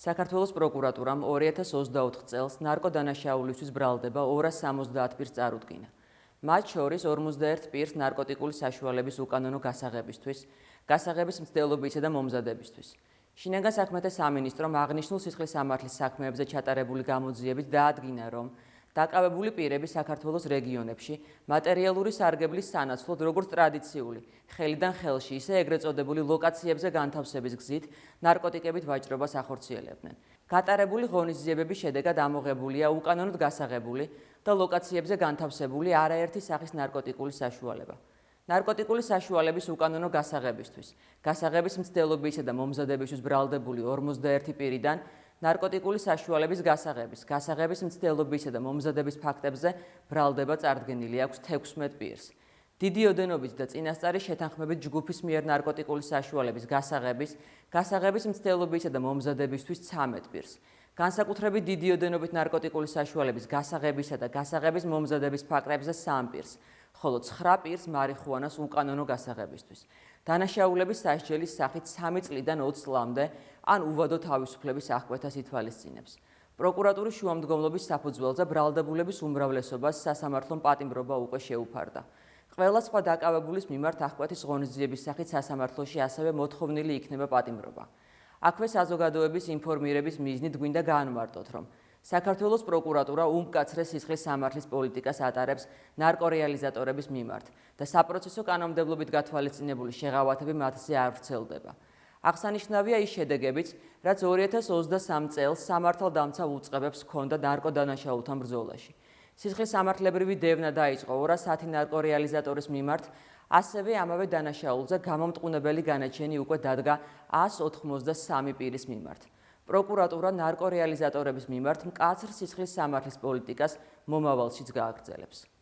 საქართველოს პროკურატურამ 2024 წელს ნარკოდანაშაულისთვის ბრალდება 270 პირს წარუდგინა. მათ შორის 51 პირს ნარკოტიკული საშუალების უკანონო გასაღებისთვის, გასაღების მცდელობისა და მომზადებისთვის. შინაგან საქმეთა სამინისტრომ აღნიშნულ სისხლის სამართლის საქმეებზე ჩატარებული გამოძიებით დაადგინა, რომ დაკავებული პირები საქართველოს რეგიონებში მატერიალური სარგებლის სანაცვლოდ როგორც ტრადიციული, ხელიდან ხელში, ისე ეგრეთ წოდებული ლოკაციებზე განთავსების გზით ნარკოტიკებით ვაჭრობას ახორციელებდნენ. გატარებული ღონისძიებების შედეგად ამოღებულია უკანონოდ გასაღებული და ლოკაციებზე განთავსებული არაერთი სახის ნარკოტიკული საშუალება. ნარკოტიკული საშუალების უკანონო გასაღებისთვის, გასაღების მცდელობისა და მომზადებისთვის ბრალდებული 51 პირიდან ნარკოტიკული საშუალების გასაღების მცდელობისა და მომზადების ფაქტებზე ბრალდება წარდგენილი აქვს 16 პირს. დიდი ოდენობით და წინასწარი შეთანხმებით ჯგუფის მიერ ნარკოტიკული საშუალების გასაღების მცდელობისა და მომზადებისთვის 13 პირს. განსაკუთრებით დიდი ოდენობით ნარკოტიკული საშუალების გასაღებისა და გასაღების მომზადების ფაქტებზე 3 პირს, ხოლო 9 პირს მარიხუანას უკანონო გასაღებისთვის. დანაშაულების სასჯელის სახით 3 წლიდან 20 წლამდე ან უვადო თავისუფლების აღკვეთას ითვალისწინებს. პროკურატურის შუამდგომლობის საფუძველზე ბრალდებულების უმრავლესობას სასამართლომ პატიმრობა უკვე შეუფარდა. ყველა სხვა დაკავებულის მიმართ აღკვეთის ღონისძიების სახით სასამართლოში ასევე მოთხოვნილი იქნება პატიმრობა. აქვე საზოგადოების ინფორმირების მიზნით გვინდა გაანმარტოთ, რომ საქართველოს პროკურატურა უმკაცრეს სისხლის სამართლის პოლიტიკას ატარებს ნარკორეალიზატორების მიმართ და საპროცესო კანონმდებლობით გათვალისწინებული შეღავათები მათზე არ ვრცელდება. აღსანიშნავია ის შედეგებიც, რაც 2023 წელს სამართალდამცა უწყებებს ჰქონდა ნარკოდანაშაულთან ბრძოლაში. სისხლის სამართლებრივი დევნა დაიწყო 210 ნარკორეალიზატორის მიმართ, ასევე ამავე დანაშაულზე გამომტყუნებელი განაჩენი უკვე დადგა 183 პირის მიმართ. პროკურატურა ნარკორეალიზატორების მიმართ მკაცრ სისხლის სამართლის პოლიტიკას მომავალშიც გააგრძელებს.